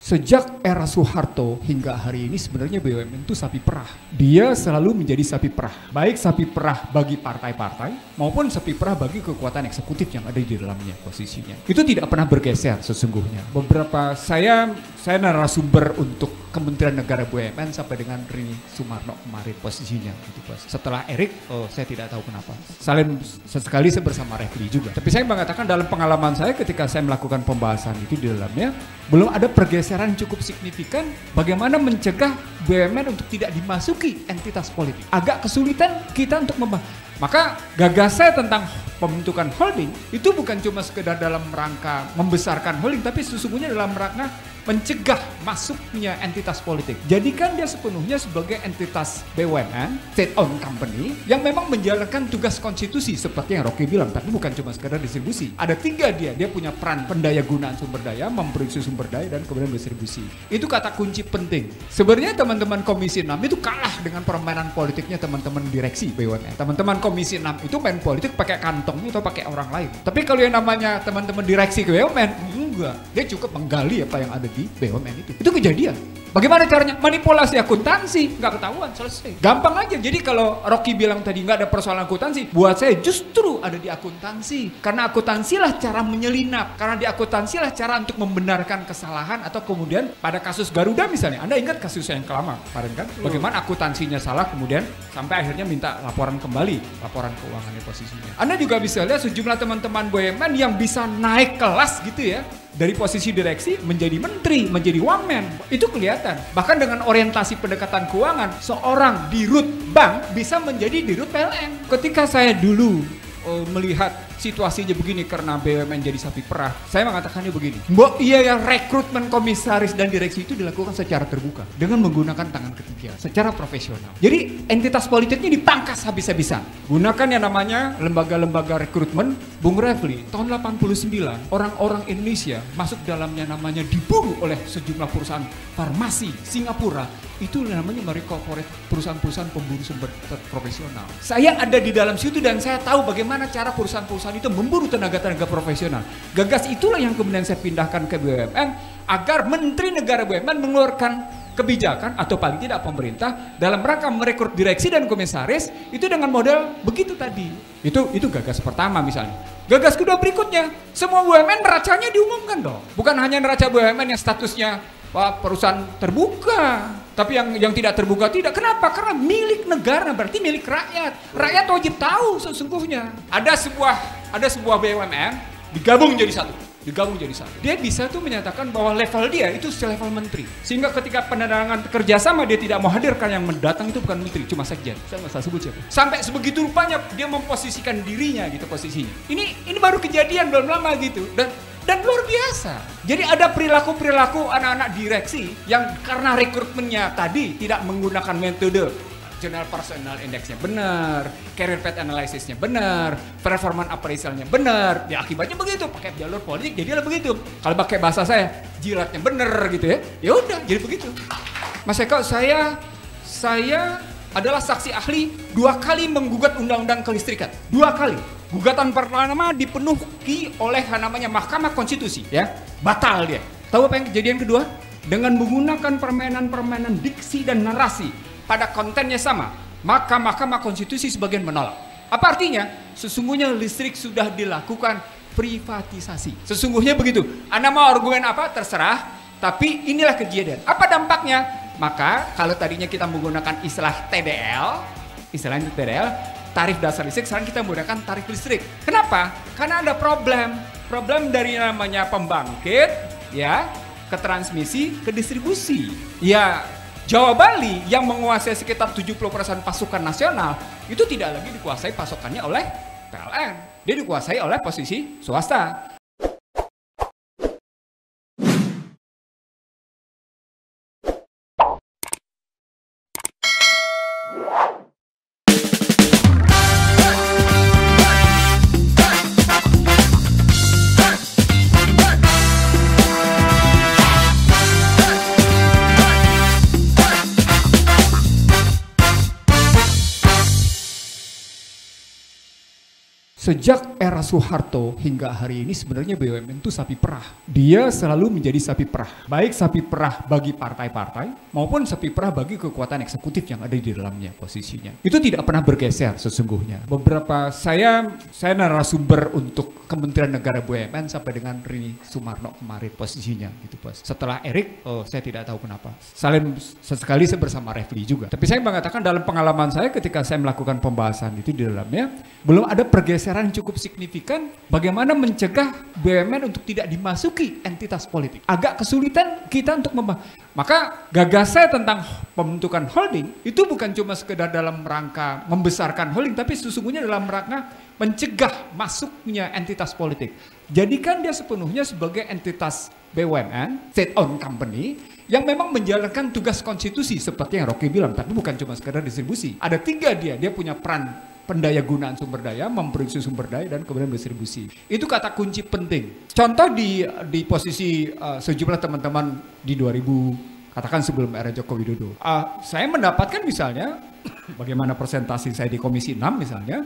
Sejak era Soeharto hingga hari ini sebenarnya BUMN itu sapi perah. Dia selalu menjadi sapi perah. Baik sapi perah bagi partai-partai maupun sapi perah bagi kekuatan eksekutif yang ada di dalamnya posisinya. Itu tidak pernah bergeser sesungguhnya. Beberapa saya narasumber untuk Kementerian Negara BUMN sampai dengan Rini Sumarno kemarin posisinya gitu, Bos. Setelah Erik, saya tidak tahu kenapa. Sesekali saya bersama Refli juga. Tapi saya mengatakan dalam pengalaman saya ketika saya melakukan pembahasan itu di dalamnya belum ada pergeseran cukup signifikan bagaimana mencegah BUMN untuk tidak dimasuki entitas politik. Agak kesulitan kita untuk membahas. Maka gagas saya tentang pembentukan holding itu bukan cuma sekedar dalam rangka membesarkan holding, tapi sesungguhnya dalam rangka mencegah masuknya entitas politik. Jadikan dia sepenuhnya sebagai entitas BUMN, state-owned company, yang memang menjalankan tugas konstitusi seperti yang Rocky bilang, tapi bukan cuma sekedar distribusi. Ada 3 dia punya peran pendaya gunaan sumber daya, memproduksi sumber daya, dan kemudian distribusi. Itu kata kunci penting. Sebenarnya teman-teman Komisi 6 itu kalah dengan permainan politiknya teman-teman direksi BUMN. Teman-teman Komisi 6 itu main politik pakai kantongnya atau pakai orang lain. Tapi kalau yang namanya teman-teman direksi BUMN, enggak. Dia cukup menggali apa yang ada di BUMN itu. Itu kejadian. Bagaimana caranya? Manipulasi akuntansi, nggak ketahuan, selesai. Gampang aja. Jadi kalau Rocky bilang tadi nggak ada persoalan akuntansi, buat saya justru ada di akuntansi. Karena akuntansilah cara menyelinap. Karena di akuntansilah cara untuk membenarkan kesalahan atau kemudian pada kasus Garuda misalnya. Anda ingat kasus yang kelama kemarin kan? Bagaimana akuntansinya salah kemudian sampai akhirnya minta laporan kembali, laporan keuangannya posisinya. Anda juga bisa lihat sejumlah teman-teman BUMN yang bisa naik kelas gitu ya. Dari posisi direksi menjadi menteri, menjadi wamen. Itu kelihatan. Bahkan dengan orientasi pendekatan keuangan, seorang dirut bank bisa menjadi dirut PLN. Ketika saya dulu melihat situasinya begini karena BUMN jadi sapi perah, saya mengatakannya begini, mbok iya ya rekrutmen komisaris dan direksi itu dilakukan secara terbuka dengan menggunakan tangan ketiga, secara profesional. Jadi entitas politiknya dipangkas habis-habisan. Gunakan yang namanya lembaga-lembaga rekrutmen. Bung Refli, tahun 89 orang-orang Indonesia masuk dalamnya namanya diburu oleh sejumlah perusahaan farmasi Singapura. Itu namanya merekorporate perusahaan-perusahaan pemburu sumber profesional. Saya ada di dalam situ dan saya tahu bagaimana cara perusahaan-perusahaan itu memburu tenaga-tenaga profesional. Gagas itulah yang kemudian saya pindahkan ke BUMN agar Menteri Negara BUMN mengeluarkan kebijakan atau paling tidak pemerintah dalam rangka merekrut direksi dan komisaris itu dengan model begitu tadi. Itu gagas pertama misalnya. Gagas kedua berikutnya, semua BUMN neracanya diumumkan dong. Bukan hanya neraca BUMN yang statusnya perusahaan terbuka, tapi yang tidak terbuka tidak. Kenapa? Karena milik negara, berarti milik rakyat. Rakyat wajib tahu sesungguhnya. Ada sebuah BUMN digabung jadi satu. Dia bisa tuh menyatakan bahwa level dia itu selevel menteri. Sehingga ketika penandatangan kerjasama dia tidak mau hadirkan yang mendatang itu bukan menteri, cuma sekjen. Saya nggak usah sebut siapa. Sampai sebegitu rupanya dia memposisikan dirinya gitu posisinya. Ini baru kejadian belum lama gitu. Dan luar biasa. Jadi ada perilaku anak-anak direksi yang karena rekrutmennya tadi tidak menggunakan metode General Personnel Index-nya benar, Career Path Analysis-nya benar, Performance Appraisal-nya benar. Ya akibatnya begitu, pakai jalur politik jadilah begitu. Kalau pakai bahasa saya, jilatnya benar gitu ya. Ya udah, jadi begitu. Mas Eko, saya adalah saksi ahli 2 kali menggugat undang-undang kelistrikan. 2 kali. Gugatan pertama dipenuhi oleh namanya Mahkamah Konstitusi, ya. Batal dia. Tahu apa yang kejadian kedua? Dengan menggunakan permainan-permainan diksi dan narasi pada kontennya sama, maka Mahkamah Konstitusi sebagian menolak. Apa artinya? Sesungguhnya listrik sudah dilakukan privatisasi. Sesungguhnya begitu. Anda mau argumen apa? Terserah. Tapi inilah kejadian. Apa dampaknya? Maka kalau tadinya kita menggunakan istilah TDL, tarif dasar listrik, sekarang kita menggunakan tarif listrik. Kenapa? Karena ada problem dari namanya pembangkit, ya, ke transmisi, ke distribusi. Ya, Jawa Bali yang menguasai sekitar 70% pasukan nasional itu tidak lagi dikuasai pasokannya oleh PLN. Dia dikuasai oleh posisi swasta. Sejak era Soeharto hingga hari ini sebenarnya BUMN itu sapi perah. Dia selalu menjadi sapi perah. Baik sapi perah bagi partai-partai maupun sapi perah bagi kekuatan eksekutif yang ada di dalamnya posisinya. Itu tidak pernah bergeser sesungguhnya. Beberapa saya narasumber untuk Kementerian Negara BUMN sampai dengan Rini Sumarno kemarin posisinya gitu bos. Setelah Erik, saya tidak tahu kenapa. Sesekali saya bersama Refli juga. Tapi saya mengatakan dalam pengalaman saya ketika saya melakukan pembahasan itu di dalamnya belum ada pergeseran yang cukup signifikan bagaimana mencegah BUMN untuk tidak dimasuki entitas politik. Agak kesulitan kita untuk maka gagasan tentang pembentukan holding itu bukan cuma sekedar dalam rangka membesarkan holding, tapi sesungguhnya dalam rangka mencegah masuknya entitas politik. Jadikan dia sepenuhnya sebagai entitas BUMN, state-owned company, yang memang menjalankan tugas konstitusi seperti yang Rocky bilang, tapi bukan cuma sekedar distribusi. Ada 3 dia punya peran pendaya gunaan sumber daya, memproduksi sumber daya, dan kemudian distribusi. Itu kata kunci penting. Contoh di posisi sejumlah teman-teman di 2000, katakan sebelum era Joko Widodo. Saya mendapatkan misalnya, bagaimana presentasi saya di Komisi 6 misalnya,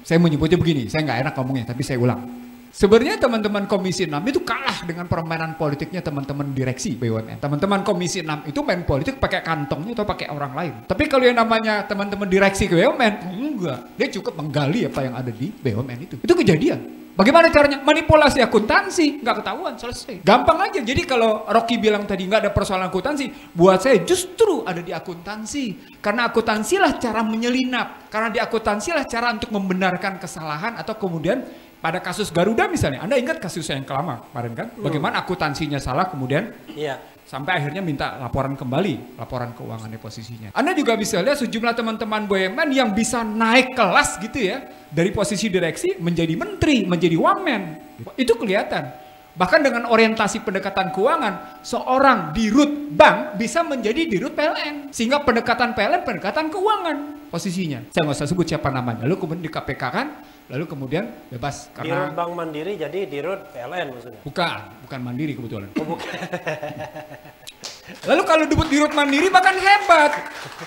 saya menyebutnya begini, saya nggak enak ngomongnya, tapi saya ulang. Sebenarnya teman-teman Komisi 6 itu kalah dengan permainan politiknya teman-teman direksi BUMN. Teman-teman Komisi 6 itu main politik pakai kantongnya atau pakai orang lain. Tapi kalau yang namanya teman-teman direksi ke BUMN, enggak. Dia cukup menggali apa yang ada di BUMN itu. Itu kejadian. Bagaimana caranya? Manipulasi akuntansi, nggak ketahuan, selesai. Gampang aja. Jadi kalau Rocky bilang tadi nggak ada persoalan akuntansi, buat saya justru ada di akuntansi. Karena akuntansilah cara menyelinap. Karena di akuntansilah cara untuk membenarkan kesalahan atau kemudian pada kasus Garuda misalnya, Anda ingat kasus yang kelama kemarin kan? Bagaimana akuntansinya salah kemudian sampai akhirnya minta laporan kembali, laporan keuangannya posisinya. Anda juga bisa lihat sejumlah teman-teman BUMN yang bisa naik kelas gitu ya, dari posisi direksi menjadi menteri, menjadi wamen. Itu kelihatan. Bahkan dengan orientasi pendekatan keuangan, seorang dirut bank bisa menjadi dirut PLN. Sehingga pendekatan PLN, pendekatan keuangan posisinya. Saya nggak usah sebut siapa namanya. Lalu kemudian di KPK kan, lalu kemudian bebas. Karena dirut Bank Mandiri jadi dirut PLN maksudnya? Bukan Mandiri kebetulan. Oh, bukan. Lalu kalau disebut dirut Mandiri bahkan hebat.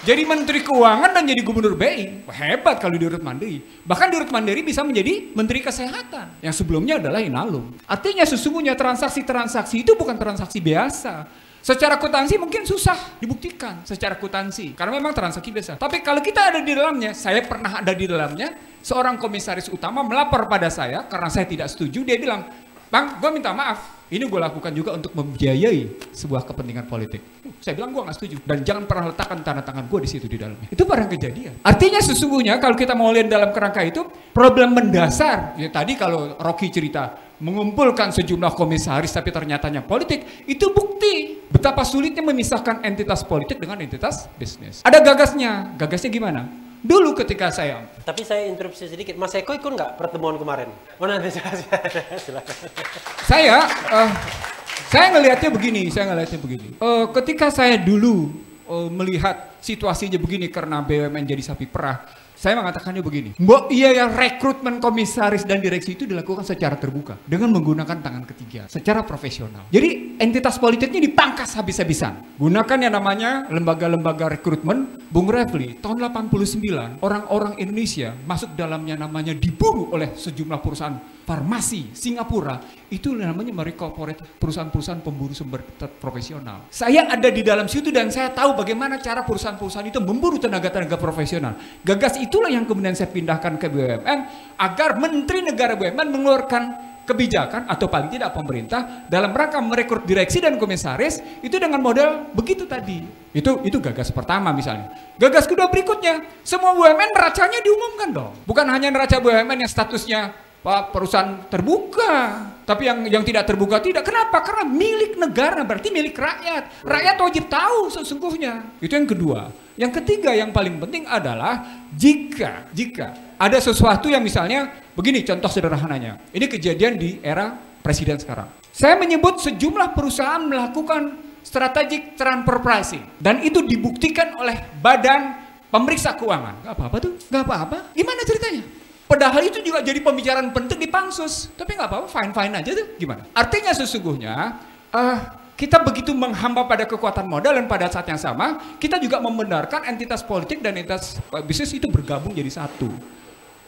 Jadi Menteri Keuangan dan jadi Gubernur BI. Hebat kalau dirut Mandiri. Bahkan dirut Mandiri bisa menjadi Menteri Kesehatan. Yang sebelumnya adalah Inalum. Artinya sesungguhnya transaksi-transaksi itu bukan transaksi biasa. Secara akuntansi mungkin susah dibuktikan secara akuntansi. Karena memang transaksi biasa. Tapi kalau kita ada di dalamnya, saya pernah ada di dalamnya, seorang komisaris utama melapor pada saya karena saya tidak setuju. Dia bilang, Bang, gue minta maaf. Ini gue lakukan juga untuk membiayai sebuah kepentingan politik. Saya bilang gue nggak setuju dan jangan pernah letakkan tanda tangan gue di situ di dalamnya. Itu barang kejadian. Artinya sesungguhnya kalau kita mau lihat dalam kerangka itu problem mendasar. Ya tadi kalau Rocky cerita mengumpulkan sejumlah komisaris tapi ternyatanya politik, itu bukti betapa sulitnya memisahkan entitas politik dengan entitas bisnis. Ada gagasnya. Gagasnya gimana? Dulu ketika saya... Tapi saya interupsi sedikit, Mas Eko ikut nggak pertemuan kemarin? Oh nanti silakan. Saya ngelihatnya begini, ketika saya dulu melihat situasinya begini karena BUMN jadi sapi perah, saya mengatakannya begini, rekrutmen komisaris dan direksi itu dilakukan secara terbuka dengan menggunakan tangan ketiga, secara profesional. Jadi entitas politiknya dipangkas habis-habisan. Gunakan yang namanya lembaga-lembaga rekrutmen. Bung Refli, tahun 89, orang-orang Indonesia masuk dalamnya namanya diburu oleh sejumlah perusahaan farmasi Singapura. Itu namanya merekorporate perusahaan-perusahaan pemburu sumber profesional. Saya ada di dalam situ dan saya tahu bagaimana cara perusahaan-perusahaan itu memburu tenaga-tenaga profesional. Gagas itulah yang kemudian saya pindahkan ke BUMN agar Menteri Negara BUMN mengeluarkan kebijakan atau paling tidak pemerintah dalam rangka merekrut direksi dan komisaris itu dengan model begitu tadi. Itu gagas pertama misalnya. Gagas kedua berikutnya, semua BUMN neracanya diumumkan dong. Bukan hanya neraca BUMN yang statusnya perusahaan terbuka, tapi yang tidak terbuka tidak. Kenapa? Karena milik negara, berarti milik rakyat. Rakyat wajib tahu sesungguhnya. Itu yang kedua. Yang ketiga yang paling penting adalah jika ada sesuatu yang misalnya begini, contoh sederhananya. Ini kejadian di era presiden sekarang. Saya menyebut sejumlah perusahaan melakukan strategic transfer pricing dan itu dibuktikan oleh Badan Pemeriksa Keuangan. Gak apa-apa tuh, gak apa-apa. Gimana ceritanya? Padahal itu juga jadi pembicaraan penting di Pansus. Tapi nggak apa-apa, fine-fine aja tuh. Gimana? Artinya sesungguhnya kita begitu menghamba pada kekuatan modal dan pada saat yang sama kita juga membenarkan entitas politik dan entitas bisnis itu bergabung jadi satu.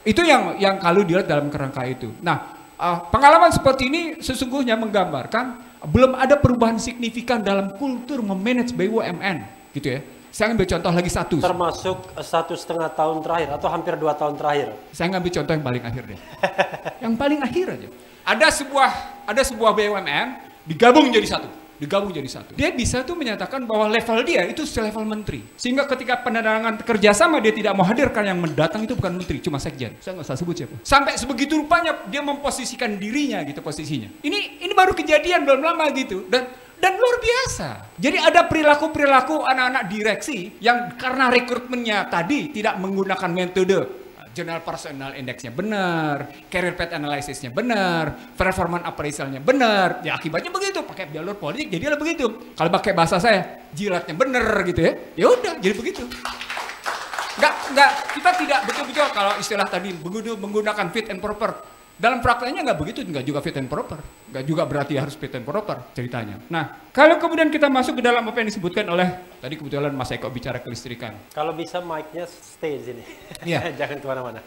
Itu yang kalau dilihat dalam kerangka itu. Nah, pengalaman seperti ini sesungguhnya menggambarkan belum ada perubahan signifikan dalam kultur memanage BUMN, gitu ya. Saya ambil contoh lagi satu. Termasuk 1,5 tahun terakhir atau hampir 2 tahun terakhir. Saya ngambil contoh yang paling akhir deh. Yang paling akhir aja. Ada sebuah BUMN digabung jadi satu. Dia bisa tuh menyatakan bahwa level dia itu selevel menteri. Sehingga ketika penandatanganan kerjasama dia tidak mau hadirkan yang mendatang itu bukan menteri, cuma sekjen. Saya nggak usah sebut siapa. Sampai sebegitu rupanya dia memposisikan dirinya gitu posisinya. Ini baru kejadian belum lama gitu. Dan luar biasa. Jadi ada perilaku anak-anak direksi yang karena rekrutmennya tadi tidak menggunakan metode General Personnel Index-nya benar, Career Path Analysis-nya benar, Performance Appraisal-nya benar. Ya akibatnya begitu, pakai jalur politik jadilah begitu. Kalau pakai bahasa saya, jilatnya benar gitu ya. Ya udah, jadi begitu. Enggak, kita tidak betul-betul kalau istilah tadi menggunakan fit and proper. Dalam prakteknya nggak begitu, nggak juga fit and proper. Nggak juga berarti harus fit and proper ceritanya. Nah, kalau kemudian kita masuk ke dalam apa yang disebutkan oleh, tadi kebetulan Mas Eko bicara kelistrikan. Kalau bisa mic-nya stay di sini. Iya. Jangan kemana-mana.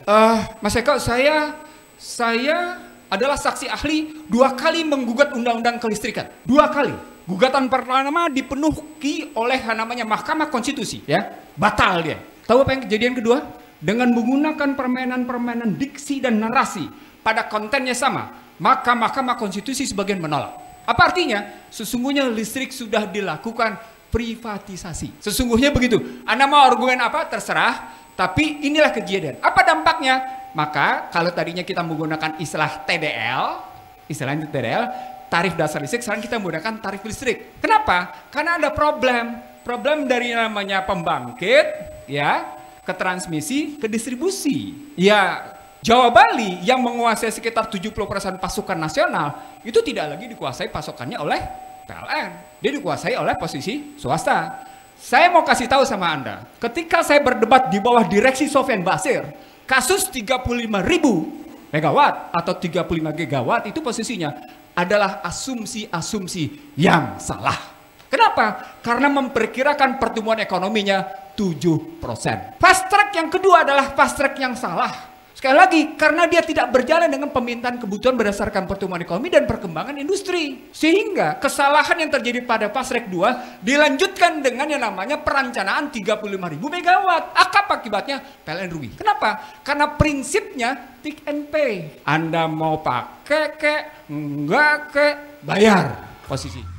Mas Eko, saya adalah saksi ahli 2 kali menggugat undang-undang kelistrikan. 2 kali. Gugatan pertama dipenuhi oleh namanya Mahkamah Konstitusi. Ya, batal dia. Tahu apa yang kejadian kedua? Dengan menggunakan permainan-permainan diksi dan narasi pada kontennya sama, maka Mahkamah Konstitusi sebagian menolak. Apa artinya? Sesungguhnya listrik sudah dilakukan privatisasi. Sesungguhnya begitu. Anda mau argumen apa? Terserah. Tapi inilah kejadian. Apa dampaknya? Maka kalau tadinya kita menggunakan istilah TDL, tarif dasar listrik, sekarang kita menggunakan tarif listrik. Kenapa? Karena ada problem dari namanya pembangkit, ya, ke transmisi, ke distribusi. Ya, Jawa Bali yang menguasai sekitar 70% pasokan nasional itu tidak lagi dikuasai pasokannya oleh PLN. Dia dikuasai oleh posisi swasta. Saya mau kasih tahu sama Anda, ketika saya berdebat di bawah direksi Sofyan Basir, kasus 35.000 megawatt atau 35 gigawatt itu posisinya adalah asumsi-asumsi yang salah. Kenapa? Karena memperkirakan pertumbuhan ekonominya 7%. Fast track yang kedua adalah fast track yang salah. Sekali lagi, karena dia tidak berjalan dengan pemintaan kebutuhan berdasarkan pertumbuhan ekonomi dan perkembangan industri. Sehingga kesalahan yang terjadi pada fast track 2 dilanjutkan dengan yang namanya perencanaan 35.000 megawatt. Akibatnya PLN rugi. Kenapa? Karena prinsipnya take and pay. Anda mau pakai enggak bayar posisi.